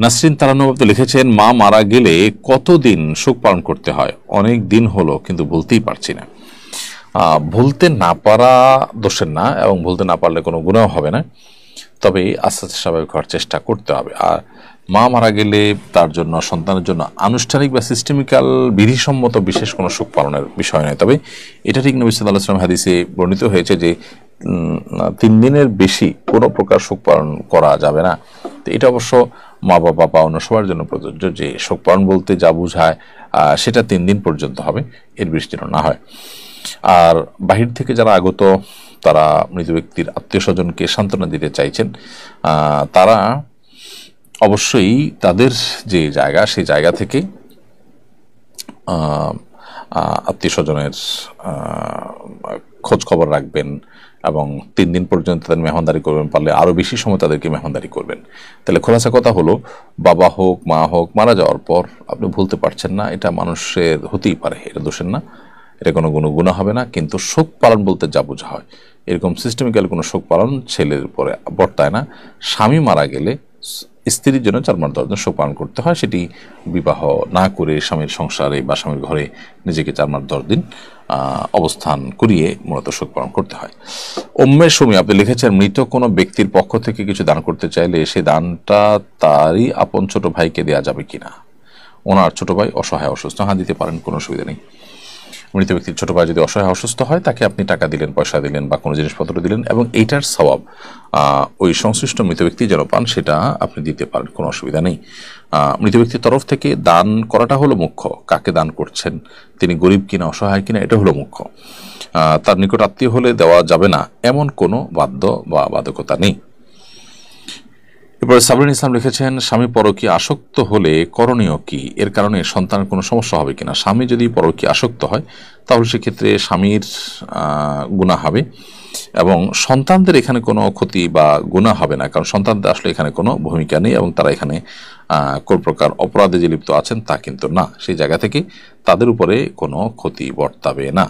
নাসরিন তারান্নূর লিখেছেন, মা মারা গেলে কতদিন শোক পালন করতে হয়? অনেক দিন হলো কিন্তু ভুলতেই পারছি না। ভুলতে না পারা দোষের না, এবং ভুলতে না পারলে কোনো গুনাহ হবে না, তবে আস্তে আস্তে স্বাভাবিক হওয়ার চেষ্টা করতে হবে। আর মা মারা গেলে তার জন্য, সন্তানের জন্য আনুষ্ঠানিক বা সিস্টেমিক্যাল বিধিসম্মত বিশেষ কোনো শোক পালনের বিষয় নয়। তবে এটা ঠিক নবী সাল্লাল্লাহু আলাইহি ওয়াসাল্লাম হাদিসে বর্ণিত হয়েছে যে 3 দিনের বেশি কোনো প্রকার শোক পালন করা যাবে না। তো এটা অবশ্য মা বাবা বা অন্য সবার জন্য প্রযোজ্য, যে শোক পালন বলতে যা বোঝায় সেটা 3 দিন পর্যন্ত হবে, এর বেশি যেন না হয়। আর বাহির থেকে যারা আগত, তারা মৃত ব্যক্তির আত্মীয় স্বজনকে সান্ত্বনা দিতে চাইছেন, তারা অবশ্যই তাদের যে জায়গা, সেই জায়গা থেকে আত্মীয় স্বজনের খোঁজ খবর রাখবেন এবং 3 দিন পর্যন্ত তাদের মেহমানদারি করবেন, পারলে আরও বেশি সময় তাদেরকে মেহমানদারি করবেন। তাহলে খোলাসা কথা হলো, বাবা হোক মা হোক, মারা যাওয়ার পর আপনি ভুলতে পারছেন না, এটা মানুষের হতেই পারে, এটা দোষের না, এটা কোনো গুনাহ হবে না। কিন্তু শোক পালন বলতে যা বোঝা হয়, এরকম সিস্টেমিক্যাল কোনো শোক পালন ছেলের উপরে বর্তায় না। স্বামী মারা গেলে স্ত্রীর জন্য 4 মাস 10 দিন শোক পালন করতে হয়, সেটি বিবাহ না করে স্বামীর সংসারে বা স্বামীর ঘরে নিজেকে 4 মাস 10 দিন অবস্থান করিয়ে মূলত শোক পালন করতে হয়। উম্মে সুমি আপনি লিখেছেন, মৃত কোনো ব্যক্তির পক্ষ থেকে কিছু দান করতে চাইলে সে দানটা তারই আপন ছোট ভাইকে দেওয়া যাবে কিনা? ওনার ছোট ভাই অসহায় অসুস্থ, হ্যাঁ দিতে পারেন, কোনো অসুবিধা নেই। মৃত ব্যক্তির ছোট ভাই যদি অসহায় অসুস্থ হয়, তাকে আপনি টাকা দিলেন, পয়সা দিলেন বা কোনো জিনিসপত্র দিলেন, এবং এইটার সওয়াব ওই সংশ্লিষ্ট মৃত ব্যক্তি যেন পান, সেটা আপনি দিতে পারেন, কোনো অসুবিধা নেই। মৃত ব্যক্তির তরফ থেকে দান করাটা হলো মুখ্য, কাকে দান করছেন, তিনি গরিব কিনা অসহায় কিনা, এটা হলো মুখ্য। তার নিকট আত্মীয় হলে দেওয়া যাবে না এমন কোনো বাধ্য বা বাধকতা নেই। এরপরে সাবরিন ইসলাম লিখেছেন, স্বামী পরকীয়া আসক্ত হলে করণীয় কি? এর কারণে সন্তানের কোনো সমস্যা হবে কিনা? স্বামী যদি পরকীয়া আসক্ত হয়, তাহলে সেক্ষেত্রে স্বামীর গুনাহ হবে, এবং সন্তানদের এখানে কোনো ক্ষতি বা গুনাহ হবে না, কারণ সন্তানদের আসলে এখানে কোনো ভূমিকা নেই, এবং তারা এখানে কোন প্রকার অপরাধে যে লিপ্ত আছেন তা কিন্তু না। সেই জায়গা থেকে তাদের উপরে কোনো ক্ষতি বর্তাবে না।